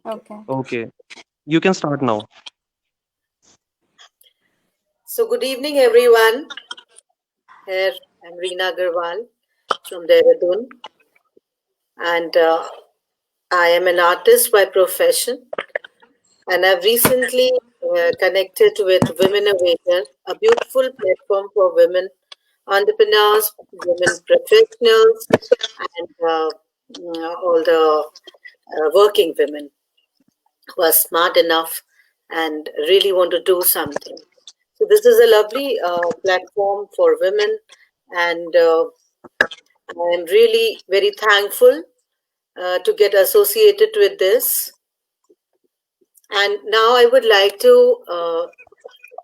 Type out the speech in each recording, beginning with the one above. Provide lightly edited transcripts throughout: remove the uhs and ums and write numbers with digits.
Okay. Okay, you can start now. So, good evening, everyone. Here I'm Reena Agarwal from Dehradun, and I am an artist by profession. And I've recently connected with Women Awaker, a beautiful platform for women entrepreneurs, women professionals, and all the working women who are smart enough and really want to do something. So, this is a lovely platform for women, and I am really very thankful to get associated with this. And now I would like to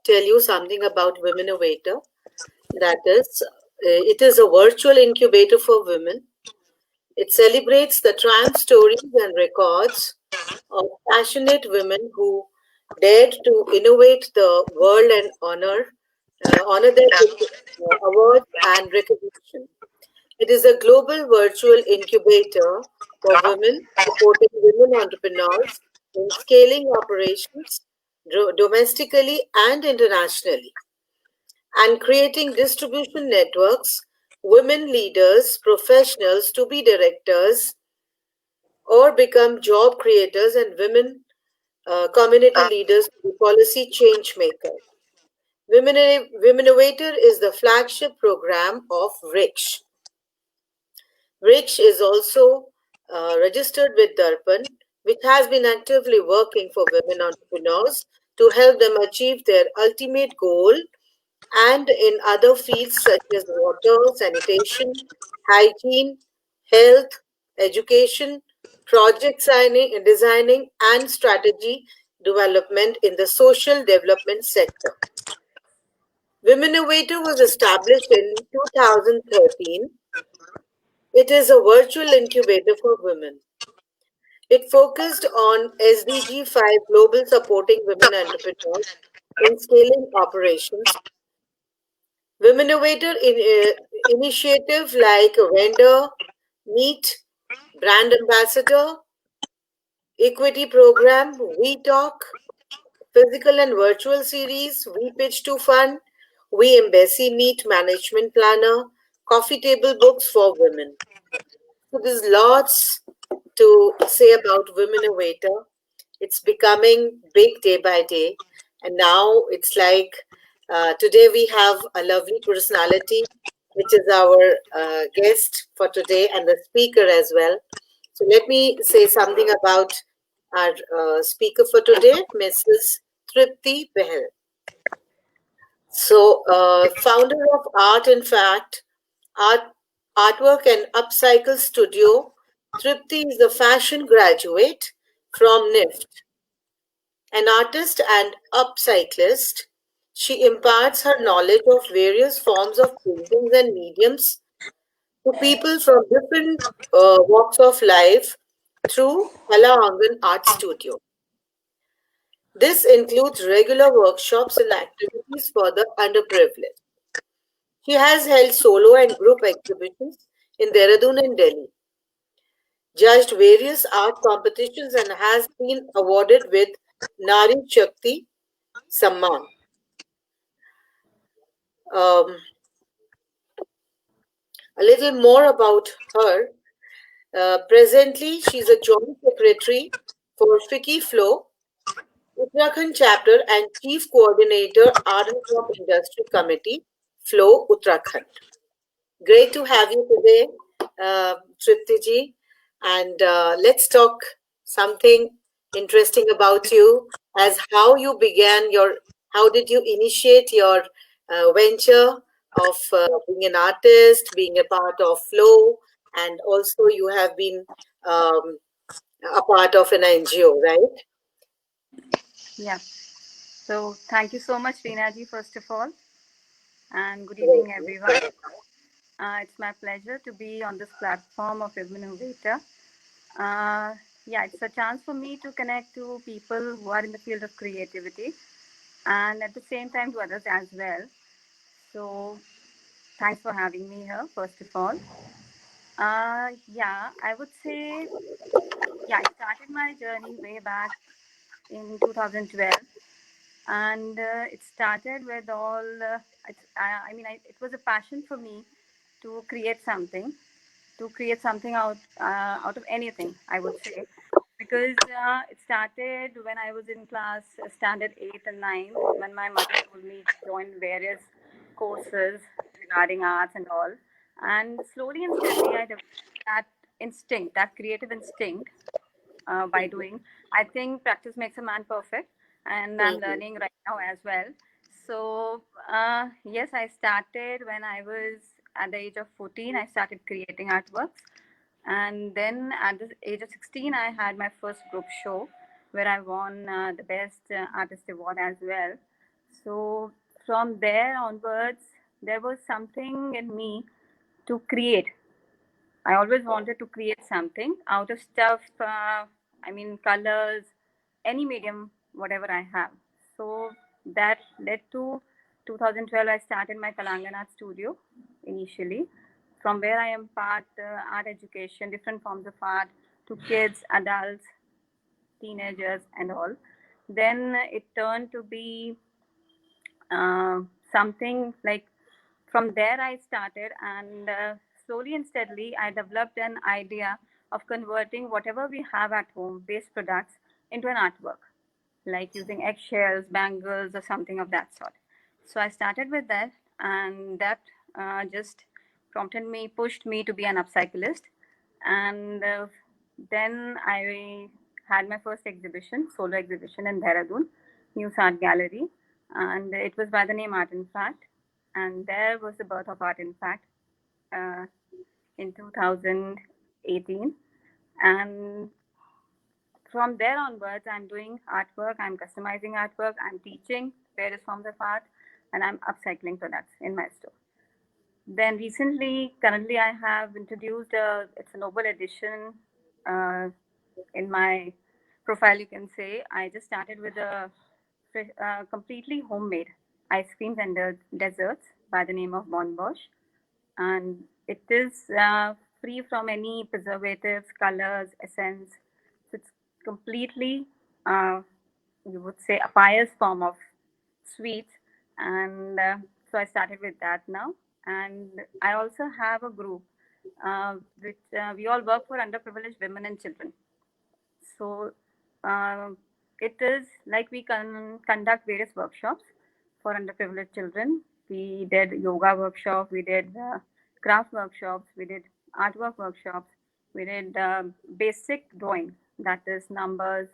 tell you something about Women Innovator. That is, it is a virtual incubator for women. It celebrates the triumph stories and records of passionate women who dared to innovate the world and honor them with awards and recognition. It is a global virtual incubator for women, supporting women entrepreneurs in scaling operations domestically and internationally, and creating distribution networks, women leaders, professionals to be directors or become job creators, and women community leaders to be policy change makers. Women Innovator is the flagship program of RICH. Rich is also registered with Darpan, which has been actively working for women entrepreneurs to help them achieve their ultimate goal, and in other fields such as water, sanitation, hygiene, health, education, project designing, and strategy development in the social development sector. Women Innovator was established in 2013. It is a virtual incubator for women. It focused on SDG 5 Global Supporting Women Entrepreneurs in Scaling Operations. Women Innovator initiative like Vendor, Meet, Brand Ambassador, Equity Program, We Talk, Physical and Virtual Series, We Pitch to Fund, We Embassy Meet Management Planner, Coffee Table Books for Women. So there's lots to say about Women Innovator. It's becoming big day by day. And now it's like today we have a lovely personality, which is our guest for today and the speaker as well. So let me say something about our speaker for today, Mrs. Tripti Behel. So, founder of Art in Fact, Art, Artwork and Upcycle Studio, Tripti is a fashion graduate from NIFT. An artist and upcyclist, she imparts her knowledge of various forms of paintings and mediums to people from different walks of life through Kala Angan Art Studio. This includes regular workshops and activities for the underprivileged. She has held solo and group exhibitions in Dehradun and Delhi, judged various art competitions, and has been awarded with Nari Shakti Samman. Um, a little more about her. Presently, she's a joint secretary for FICCI Flow, Uttarakhand chapter, and chief coordinator, Art and Crop Industry Committee, Flow Uttarakhand. Great to have you today, Tripti ji. And let's talk something interesting about you, as how you began your, how did you initiate your venture of being an artist, being a part of Flow, and also you have been um, a part of an NGO, right? Yeah. So thank you so much, Reena ji, first of all, and good evening, everyone. It's my pleasure to be on this platform of Women Innovator. Yeah, it's a chance for me to connect to people who are in the field of creativity and at the same time to others as well. So thanks for having me here, first of all. Yeah, I would say I started my journey way back in 2012, and it started with all. It was a passion for me to create something, out of anything, I would say, because it started when I was in class standard 8 and 9, when my mother told me to join various courses regarding arts and all, and slowly and steadily I developed that instinct, that creative instinct, by doing. I think practice makes a man perfect, and I'm Mhm. learning right now as well. So, yes, I started when I was at the age of 14. I started creating artworks, and then at the age of 16, I had my first group show where I won the Best Artist Award as well. So, from there onwards, there was something in me to create. I always wanted to create something out of stuff, colors, any medium, whatever I have. So that led to 2012. I started my Kalangan Art Studio initially, from where I impart art education, different forms of art to kids, adults, teenagers, and all. Then it turned to be uh, something like, from there I started, and slowly and steadily I developed an idea of converting whatever we have at home, waste products, into an artwork, like using eggshells, bangles, or something of that sort. So I started with that, and that just pushed me to be an upcyclist. And then I had my first exhibition, solo exhibition in Dehradun, News Art Gallery, and it was by the name Art in Fact. And there was the birth of Art in Fact uh, in 2018. And from there onwards, I'm doing artwork, I'm customizing artwork, I'm teaching various forms of art, and I'm upcycling products in my store. Then recently, currently, I have introduced it's a noble edition uh, in my profile. You can say I just started with a completely homemade ice creams and desserts by the name of Bon Bosch, and it is free from any preservatives, colors, essence. So it's completely, you would say, a pious form of sweets, and so I started with that now. And I also have a group which we all work for underprivileged women and children. So it is like we can conduct various workshops for underprivileged children. We did yoga workshop, we did craft workshops, we did artwork workshops, we did basic drawing, that is numbers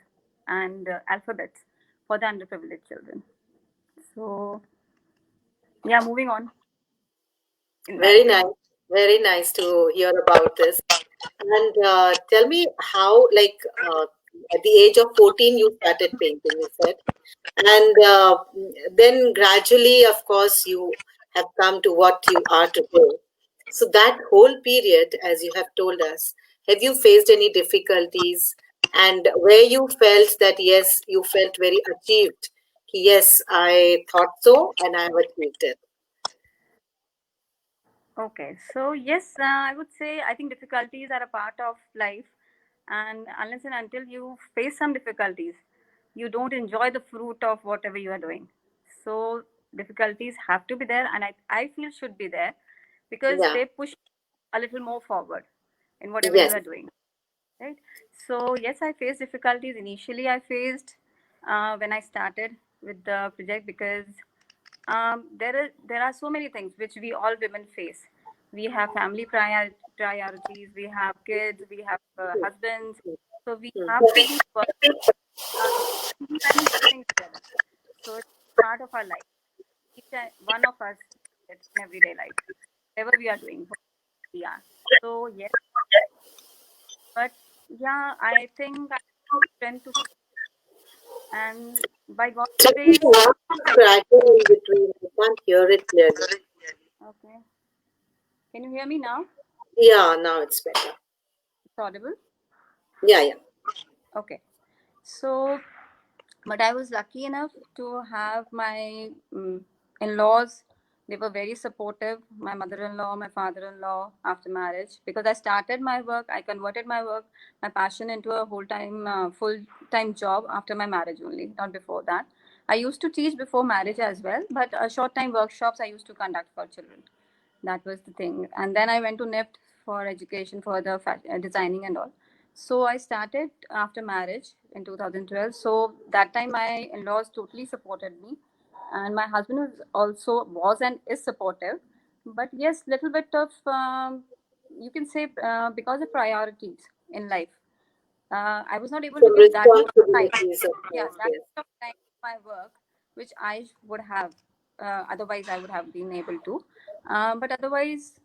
and alphabets for the underprivileged children. So yeah, moving on in that. Very nice. Very nice to hear about this. And tell me how, like, at the age of 14, you started painting, you said. And then gradually, of course, you have come to what you are today. So, that whole period, as you have told us, have you faced any difficulties? And where you felt that, yes, you felt very achieved? Yes, I thought so, and I have achieved it. Okay, so yes, I would say I think difficulties are a part of life, and unless and until you face some difficulties, you don't enjoy the fruit of whatever you are doing. So difficulties have to be there, and I feel should be there, because Yeah. they push a little more forward in whatever you Yes. are doing, right? So yes, I faced difficulties. Initially, I faced when I started with the project, because there are so many things which we all women face. We have family priorities, we have kids, we have husbands, so we Hmm. have to be sometimes living together. So it's part of our life. Each and one of us, it's in everyday life, whatever we are doing, whatever we are. So yes, but yeah, I think I tend to, and by God's So you grace. are cracking in between. I can't hear it clearly. Okay, can you hear me now? Yeah, now it's better. It's audible. Yeah, yeah. Okay, so but I was lucky enough to have my in-laws They were very supportive, my mother-in-law, my father-in-law, after marriage, because I started my work, I converted my work, my passion into a full-time job after my marriage only, not before that. I used to teach before marriage as well, but short-time workshops I used to conduct for children. That was the thing. And then I went to NIFT for education, for the designing and all. So I started after marriage in 2012. So that time my in-laws totally supported me, and my husband was and is supportive. But yes, little bit of you can say because of priorities in life, I was not able to Some give that much of time. responsibilities, of Yeah, course, that yes. much of time to my work, which I would have. Otherwise, I would have been able to. But otherwise,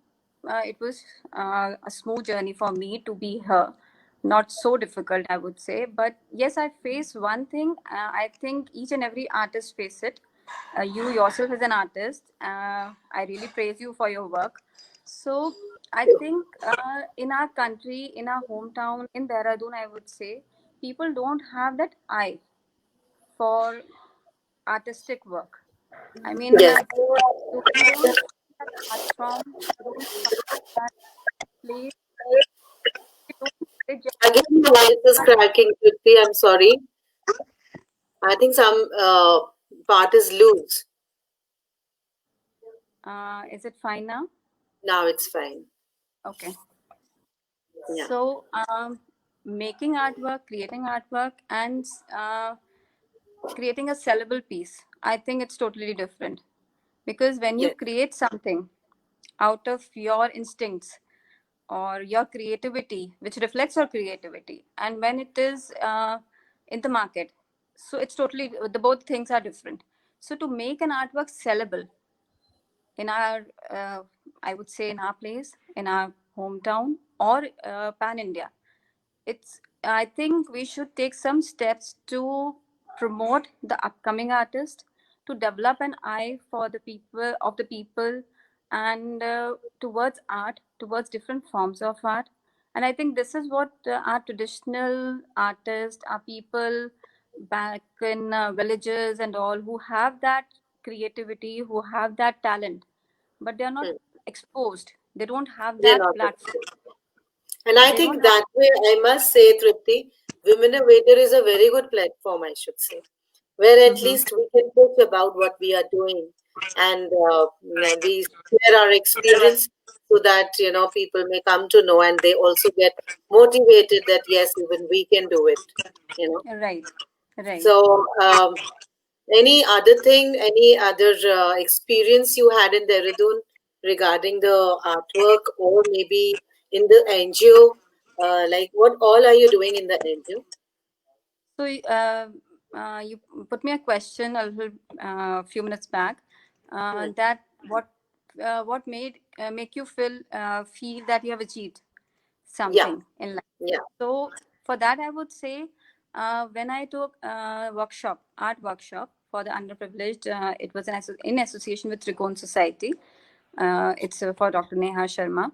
it was a smooth journey for me to be here. Not so difficult, I would say. But yes, I face one thing. I think each and every artist face it. You yourself as an artist, I really praise you for your work. So I think in our country, in our hometown, in Dehradun, I would say people don't have that eye for artistic work. I mean, Yes. you don't see that art form, you don't find that place, you don't get Again, your voice is cracking, Tripti. I'm sorry. I think some part is loose. is it fine now? Now it's fine. Okay. Yeah. So, making artwork, and creating a sellable piece, I think it's totally different. Because when you Yes. create something out of your instincts or your creativity, which reflects your creativity, and when it is in the market, so it's totally, the both things are different. So to make an artwork sellable in our, I would say in our place, in our hometown, or pan India, it's, I think we should take some steps to promote the upcoming artist, to develop an eye for the people, and towards art, towards different forms of art. And I think this is what our traditional artists, our people back in villages and all, who have that creativity, who have that talent, but they are not Hmm. exposed, they don't have They're that not. platform, And I they don't think have. that way, I must say, Tripti, Women Innovator is a very good platform, I should say, where at Mhm. least we can talk about what we are doing, and we share our experience so that, people may come to know, and they also get motivated that, yes, even we can do it, you know. Right, right. So, any other thing, any other experience you had in Dehradun regarding the artwork, or maybe in the NGO? Like, what all are you doing in the NGO? So you put me a question a little few minutes back, Hmm. that what made make you feel that you have achieved Yeah, something in life. yeah. So for that, I would say when I took art workshop for the underprivileged, it was in association with Trikon Society. It's for Dr. Neha Sharma.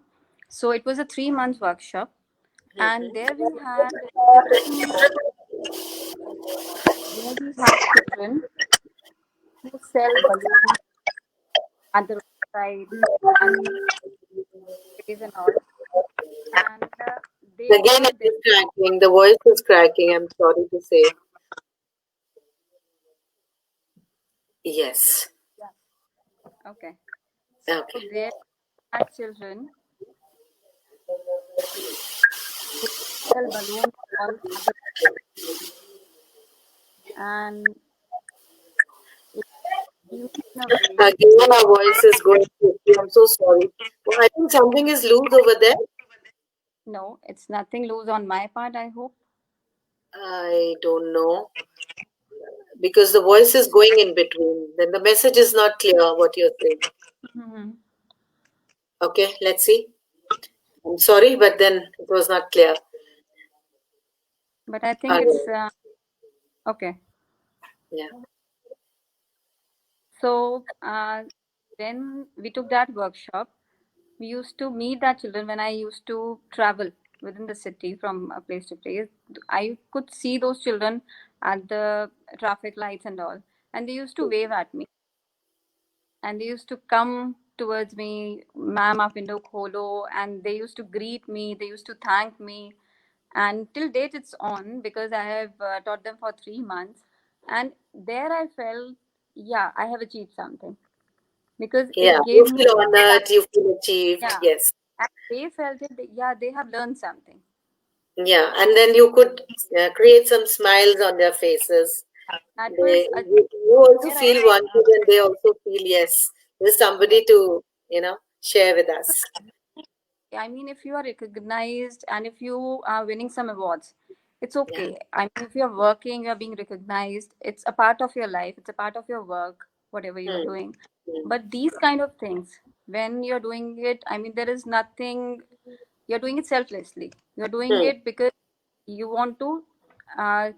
So it was a 3 month workshop, and Hmm. there we had children, children who sell balloons at the roadside and plays and all, and they Again, were it there. is cracking. The voice is cracking. I'm sorry to say. Yes. Okay, so Okay. there are children who sell balloons all at the, and it feels in a way. Again, our voice is going. I'm so sorry. Well, I think something is loose over there. No, it's nothing loose on my part, I hope. I don't know, because the voice is going in between. Then the message is not clear what you're saying. Hmm. Okay, let's see. I'm sorry, but then it was not clear. But I think Uh, it's okay. yeah. So when we took that workshop, we used to meet our children when I used to travel within the city from a place to place. I could see those children at the traffic lights and all, and they used to wave at me. and they used to come towards me, ma'am, aap window kholo, and they used to greet me, they used to thank me. And till date, it's on because I have taught them for 3 months. And there I felt, yeah, I have achieved something because Yeah, it you gave me feel that, honored, you feel achieved. yeah. Yes. And they felt it, yeah, they have learned something. Yeah, and then you could create some smiles on their faces. That was You also where I feel wanted, and they also feel, yes, there's yes. somebody to, share with us. I mean, if you are recognized and if you are winning some awards, it's Yeah. okay. I mean, if you're working, you're being recognized, it's a part of your life, it's a part of your work, whatever you're Hmm. doing. Hmm. But these kind of things, when you're doing it, I mean, there is nothing, you're doing it selflessly. You're doing Hmm. it because you want to uh,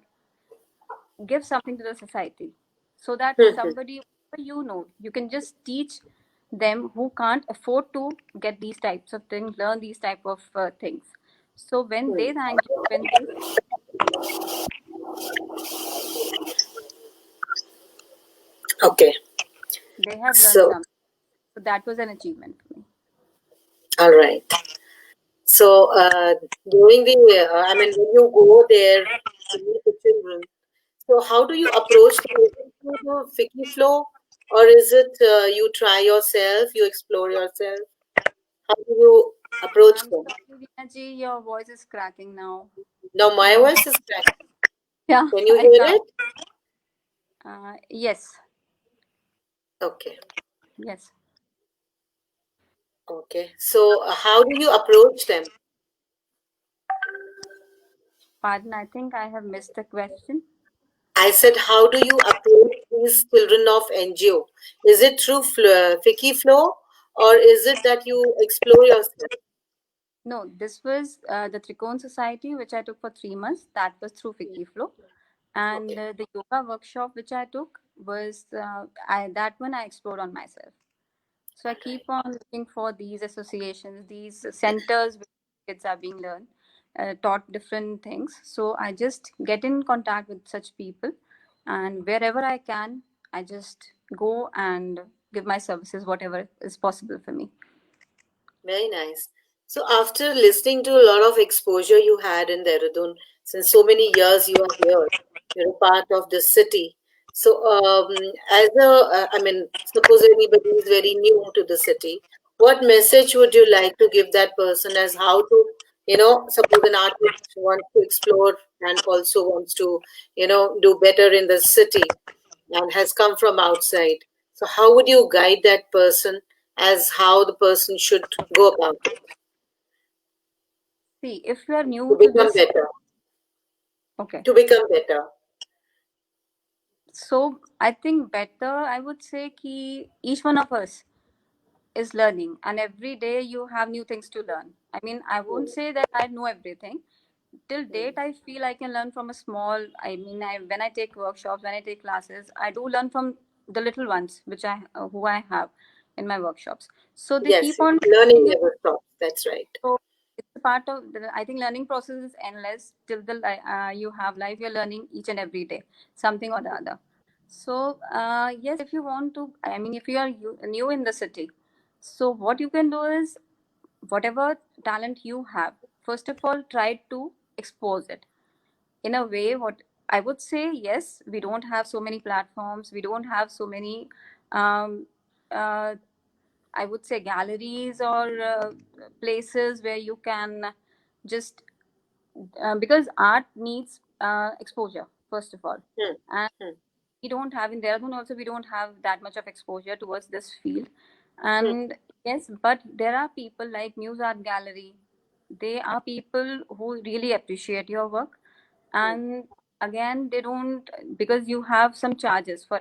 give something to the society so that Hmm. Hmm. somebody you know you can just teach them who can't afford to get these types of things, learn these type of things. So when Hmm. they thank you, when Okay. they have learned So, something, so that was an achievement for me. all right. So, during I mean, when you go there to meet the children, so how do you approach them? Is it through the Fiki flow, or is it you try yourself, you explore yourself? How do you approach I'm them? sorry, Veena ji, your voice is cracking now. Now, my Your voice is cracked. yeah, Can you I hear can't. it? Yes, Okay. yes. Okay. So, how do you approach them? Pardon, I think I have missed the question. I said, how do you approach these children of NGO? Is it through Fiki flow, or is it that you explore yourself? No, this was the Trikon Society, which I took for 3 months. That was through Fiki Flow. And Okay. the yoga workshop, which I took, was that one I explored on myself. So I All keep right. on looking for these associations, these centers where kids are being learned, taught different things. So I just get in contact with such people, and wherever I can, I just go and give my services, whatever is possible for me. Very nice. So, after listening to a lot of exposure you had in Dehradun, since so many years you are here, you're a part of the city. So, I mean, suppose anybody is very new to the city, what message would you like to give that person as how to, suppose an artist wants to explore and also wants to, do better in the city and has come from outside. So, how would you guide that person as how the person should go about it See, if you are to new to become this, better? okay. To become better. So I think better, I would say ki each one of us is learning, and every day you have new things to learn. I mean, I won't Hmm. say that I know everything. Till Hmm. date, I feel I can learn from a small. I mean, when I take workshops, when I take classes, I do learn from the little ones which I who I have in my workshops. So they Yes, keep on learning teaching you. never stops. That's right. So it's a part of the, I think learning process is endless till you have life. You're learning each and every day something or the other. So yes, if you want to, I mean, if you are new in the city, so what you can do is whatever talent you have, first of all, try to expose it in a way. What I would say, yes, we don't have so many platforms. We don't have so many. Um, uh, I would say galleries or places where you can just because art needs exposure first of all, Hmm. and Hmm. we don't have in Dehradun also we don't have that much of exposure towards this field. Hmm. And yes, but there are people like Muse Art Gallery. They are people who really appreciate your work, Hmm. and again they don't because you have some charges for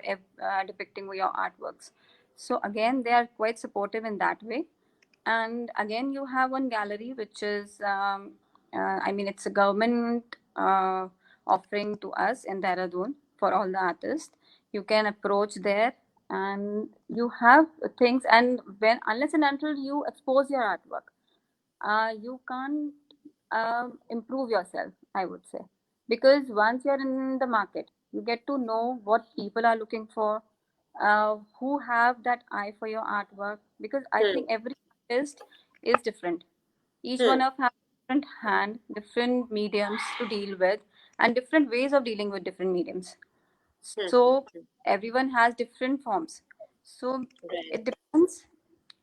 depicting your artworks. So again they are quite supportive in that way. And again you have one gallery which is I mean it's a government offering to us in Dehradun for all the artists. You can approach there and you have things, and when unless and until you expose your artwork, you can't improve yourself, I would say. Because once you're in the market, you get to know what people are looking for, who have that eye for your artwork, because I think every artist is different. Each one of have different hand, different mediums to deal with, and different ways of dealing with different mediums. So everyone has different forms. So it depends.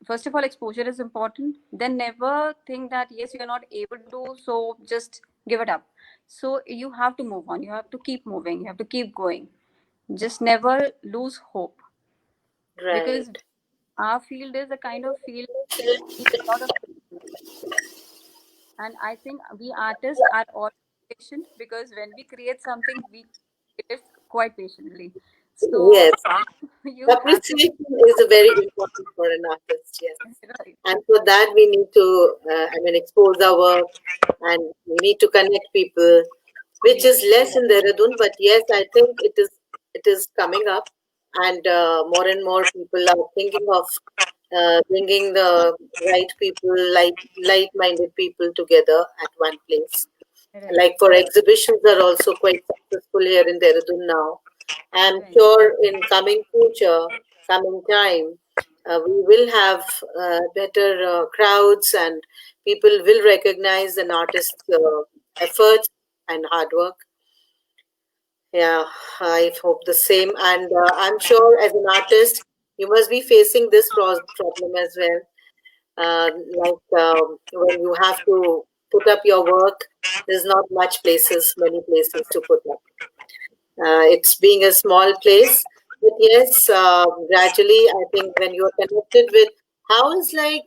First of all, exposure is important. Then never think that yes, you're not able to do, so just give it up. So you have to move on. You have to keep moving. You have to keep going. Just never lose hope, because Right. our field is a kind of field that needs a lot of patience. And I think we artists are all patient, because when we create something, we create it quite patiently. So Yes. you have to Appreciation is a very important for an artist. Yes. right. And for that, we need to, expose our work, and we need to connect people, which is less in Dehradun. But yes, I think it is coming up, and more and more people are thinking of bringing the right people, light-minded people together at one place. Right. Like for exhibitions are also quite successful here in Dehradun now. I'm Right. sure in coming future, coming time, we will have better crowds, and people will recognize an artist's efforts and hard work. Yeah, I hope the same. And I'm sure as an artist, you must be facing this problem as well. When you have to put up your work, there's not many places to put up. It's being a small place, but yes, gradually, I think when you are connected with how is I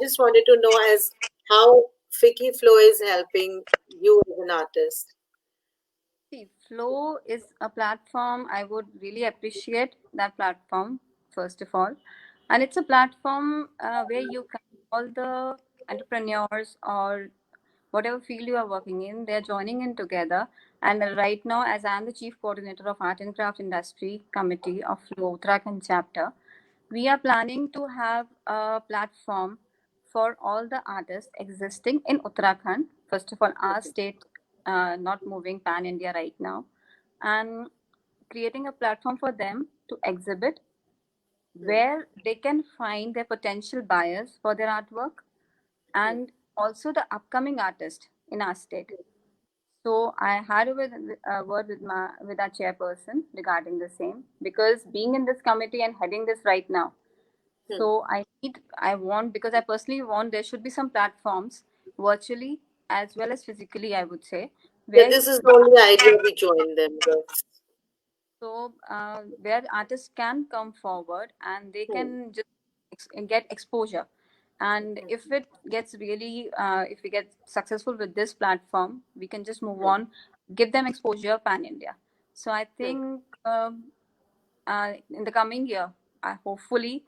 just wanted to know as how Fiki Flow is helping you as an artist. See, Flow is a platform. I would really appreciate that platform, first of all. And it's a platform where you can, all the entrepreneurs or whatever field you are working in, they're joining in together. And right now, as I'm the chief coordinator of Art and Craft Industry Committee of Flow Uttarakhand chapter, we are planning to have a platform for all the artists existing in Uttarakhand. First of all, our state not moving pan India right now, and creating a platform for them to exhibit where they can find their potential buyers for their artwork, and also the upcoming artist in our state. So I had a word with our chairperson regarding the same, because being in this committee and heading this right now, so I want, because I personally want there should be some platforms virtually as well as physically, I would say, Yeah, where this is the only idea we join them. Yes. where artists can come forward and they Hmm. can just get exposure. And if it gets really, if we get successful with this platform, we can just move on, give them exposure pan India. So I think in the coming year, hopefully,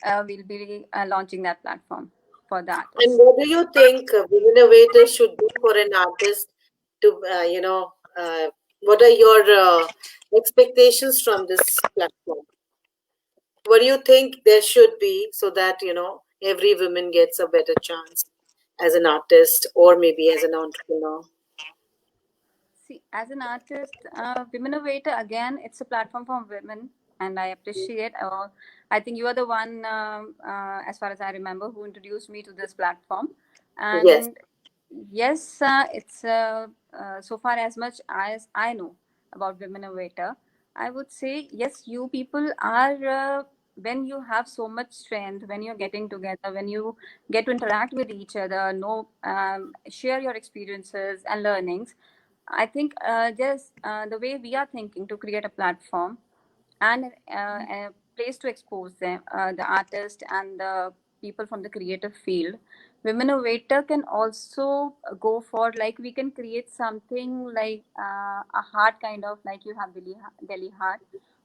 we'll be launching that platform for the And artists. what do you think innovators should do for an artist to, what are your expectations from this platform? What do you think there should be so that, every woman gets a better chance as an artist or maybe as an entrepreneur? See, as an artist, Women Innovator, again, it's a platform for women, and I appreciate. I think you are the one, as far as I remember, who introduced me to this platform. Yes. And yes, it's so far as much as I know about Women Innovator, I would say yes, you people are. When you have so much strength, when you're getting together, when you get to interact with each other, share your experiences and learnings, I think just the way we are thinking to create a platform and a place to expose them, the artist and the people from the creative field, Women Innovator can also go for, like, we can create something like a heart kind of, like you have Delhi Heart,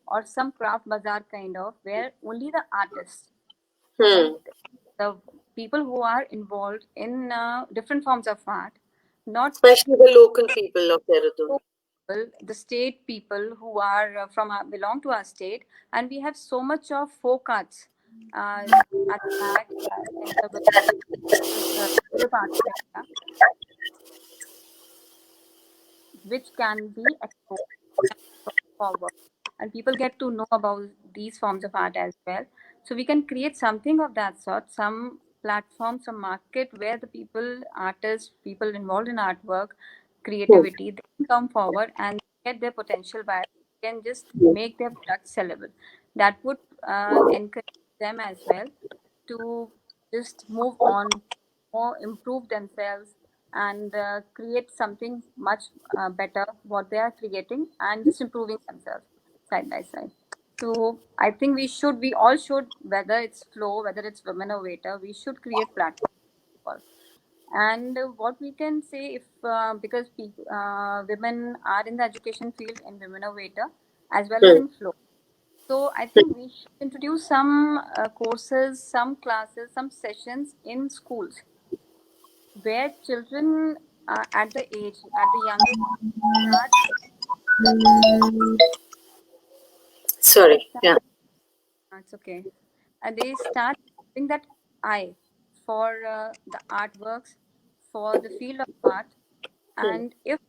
or some craft bazaar kind of, where only the artists, Hmm. like the people who are involved in different forms of art, not Especially the local people of Dehradun. people, the state people who are belong to our state, and we have so much of folk arts at the back in the part of India, which can be exposed and brought forward, and people get to know about these forms of art as well. So we can create something of that sort, some platform, some market where the people, artists, people involved in artwork, creativity, they can come forward and get their potential by can just make their product sellable. That would encourage them as well to just move on or improve themselves and create something much better what they are creating and just improving themselves side by side. So I think we all should, whether it's Flow, whether it's Women Innovator, we should create platforms. And what we can say, if because women are in the education field in Women Innovator as well as in Flow, so I think we should introduce some courses, some classes, some sessions in schools where children at the age, at the young start, they Sorry. start, Yeah. it's okay. They start having that eye for the artworks, for the field of art. And if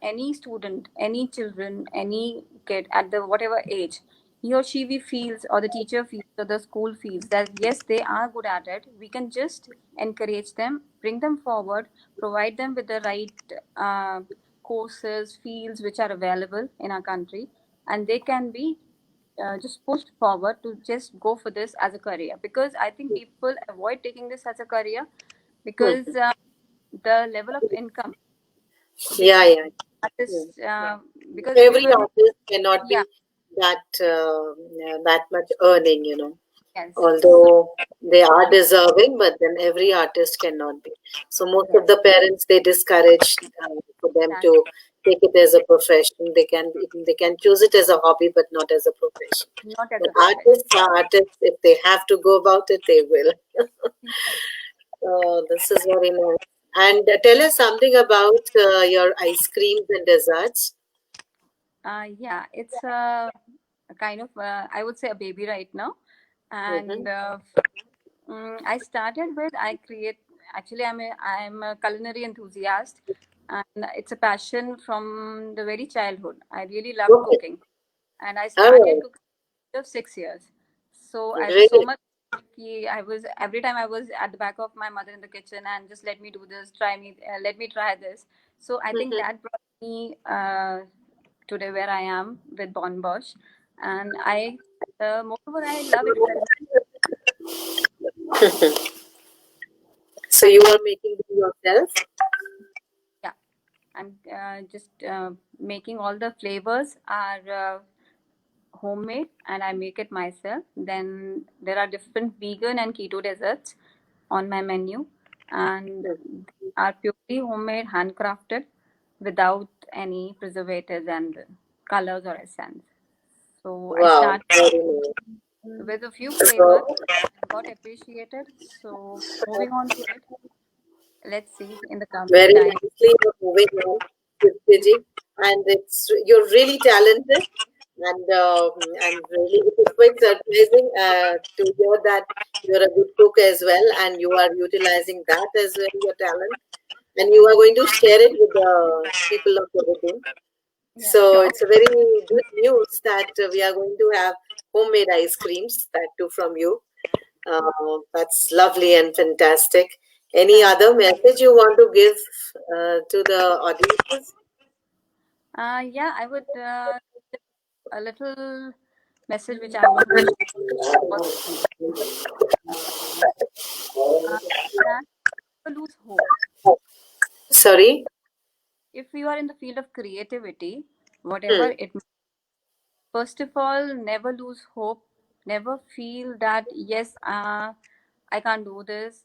any student, any children, any kid at the whatever age, he or she we feels or the teacher feels or the school feels that yes, they are good at it, we can just encourage them, bring them forward, provide them with the right courses, fields which are available in our country, and they can be just pushed forward to just go for this as a career. Because I think people avoid taking this as a career because the level of income Yeah, which yeah. artists because Every everybody, artist cannot yeah, be that much earning, you know. yes, Although they are deserving, but then every artist cannot be. So most of yes, the parents they discourage for them that to take it as a profession. They can choose it as a hobby, but not as a profession. not as But a profession. artists are artists. If they have to go about it, they will. Yes. This is very nice. And tell us something about your ice creams and desserts. Yeah, it's a kind of I would say a baby right now, Mm-hmm. and I started with I create. Actually, I'm a culinary enthusiast, and it's a passion from the very childhood. I really loved Okay. cooking, and I started Oh, cooking of 6 years. So I was so great. much lucky. I was every time I was at the back of my mother in the kitchen and just let me do this, let me try this. So I think Mhm. that brought me today where I am with Bon Bosch, and moreover I love experimenting. So you are making them yourself? Yeah, I'm just making all the flavors are homemade and I make it myself. Then there are different vegan and keto desserts on my menu, and they are purely homemade, handcrafted, without any preservatives and colors or essence. So I Wow, start very nice. with a few flavors So, and got appreciated. So moving on to it, let's see in the coming very time. nicely you're moving on with Gigi, and you're really talented, and really it is quite surprising to hear that you're a good cook as well, and you are utilizing that as well your talent, and you are going to share it with the people of the. Yeah, So sure. it's a very good news that we are going to have homemade ice creams, that too from you. That's lovely and fantastic. Any Thank other message you want to give to the audiences? yeah, I would a little message which I want to share was uh, that never lose hope. Sorry. If you are in the field of creativity, Hmm. whatever it, first of all, never lose hope. Never feel that yes, I can't do this.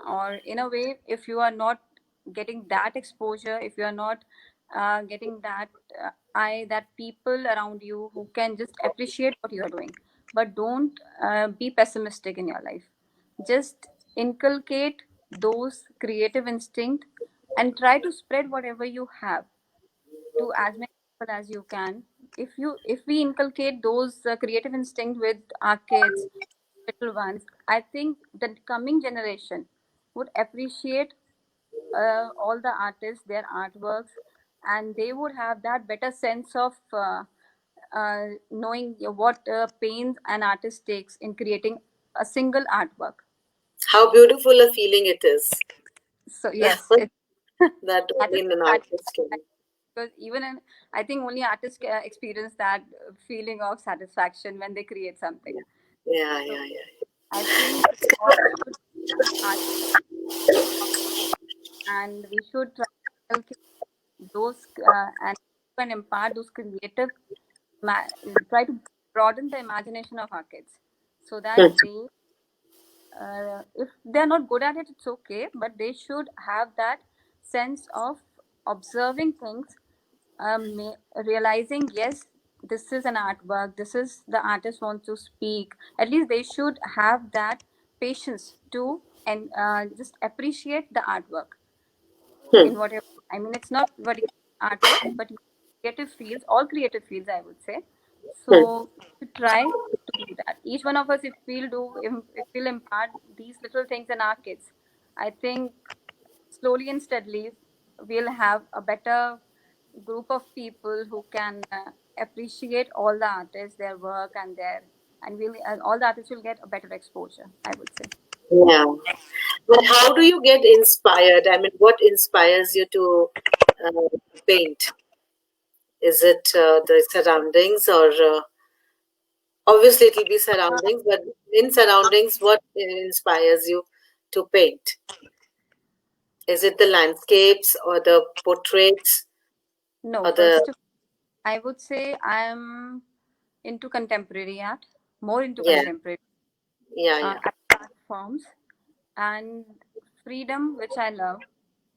Or in a way, if you are not getting that exposure, if you are not getting that that people around you who can just appreciate what you are doing, but don't be pessimistic in your life. Just inculcate those creative instinct and try to spread whatever you have to as many people as you can. If we inculcate those creative instinct with our kids, little ones, I think the coming generation would appreciate all the artists, their artworks, and they would have that better sense of knowing what pains an artist takes in creating a single artwork. How beautiful a feeling it is. So yes, it's That only an artist can. because I think only artists experience that feeling of satisfaction when they create something. Yeah, So yeah, yeah. I think all should art, and we should try to inculcate those and impart those creative, try to broaden the imagination of our kids so that they, if they're not good at it, it's okay, but they should have that sense of observing things, realizing, yes, this is an artwork, this is the artist wants to speak. At least they should have that patience to and just appreciate the artwork in whatever. I mean, it's not what artwork, but creative fields, all creative fields, I would say. So to try to do that. Each one of us, if we'll impart these little things in our kids, I think slowly and steadily we'll have a better group of people who can appreciate all the artists, their work, and all the artists will get a better exposure, I would say. Yeah. But how do you get inspired? I mean, what inspires you to paint? Is it the surroundings, or obviously it'll be surroundings, but in surroundings, what inspires you to paint? Is it the landscapes or the portraits No, or the? first of all, I would say I'm into contemporary art, more into Yeah, contemporary yeah. art forms, and freedom, which I love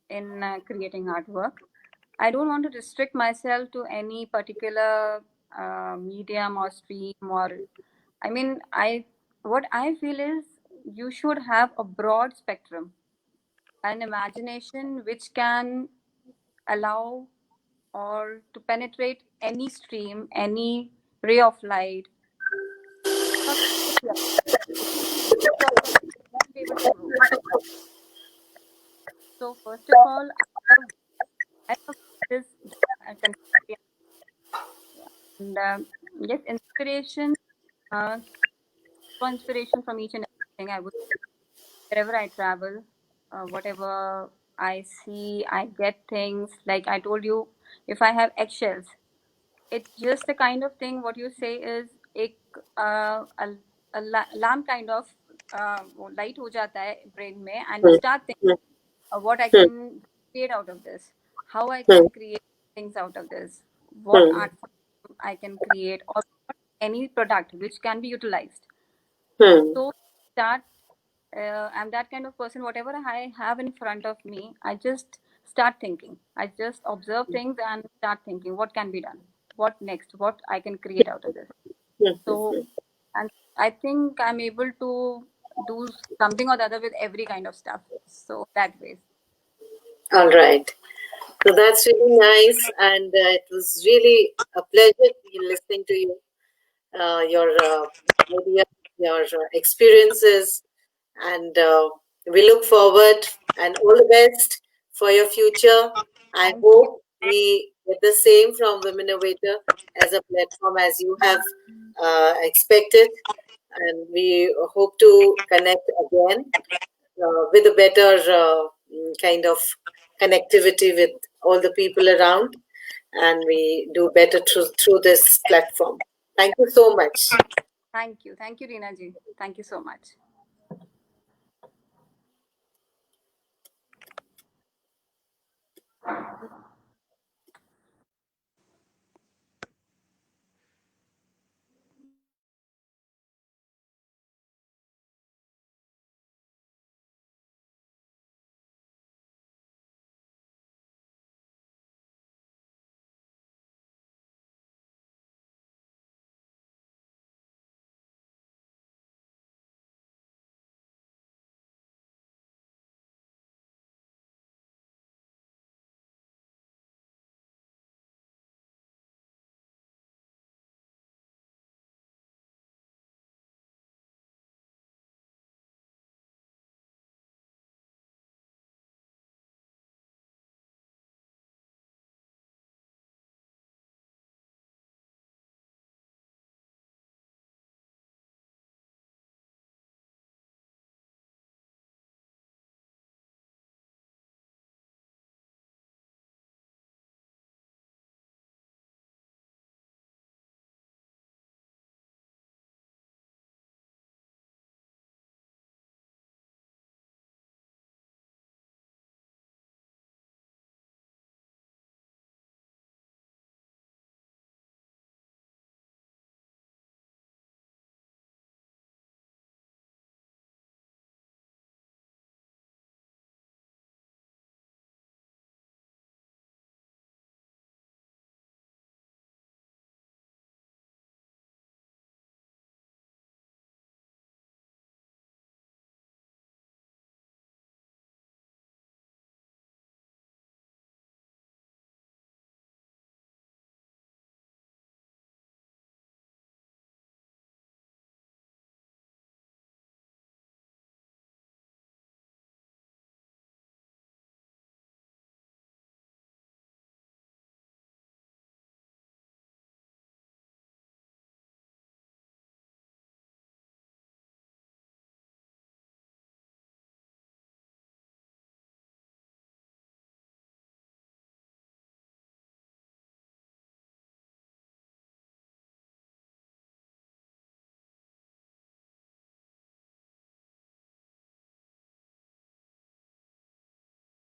in creating artwork. I don't want to restrict myself to any particular medium or stream or. I mean, what I feel is you should have a broad spectrum, an imagination which can allow or to penetrate any stream, any ray of light. Won't be able to grow. So first of all, I love this contemporary, and yes, inspiration, uh, for inspiration from each and everything. I would wherever I travel, whatever I see, I get things. Like I told you, if I have eggshells, it's just the kind of thing. What you say is a lamp kind of वो light हो जाता है brain में, and you start thinking what I can create out of this, how I can create things out of this, what art form I can create, or any product which can be utilized. So start. I'm that kind of person. Whatever I have in front of me, I just start thinking. I just observe things and start thinking what can be done, what next, what I can create out of this. So, and I think I'm able to do something or the other with every kind of stuff. So that way. All right. So that's really nice, and it was really a pleasure listening to you, your ideas, your experiences, and we look forward and all the best for your future. I Thank hope we get the same from Women Innovator as a platform as you have expected, and we hope to connect again with a better kind of connectivity with all the people around, and we do better through this platform. Thank you so much. Thank you. Thank you, Reena ji. Thank you so much.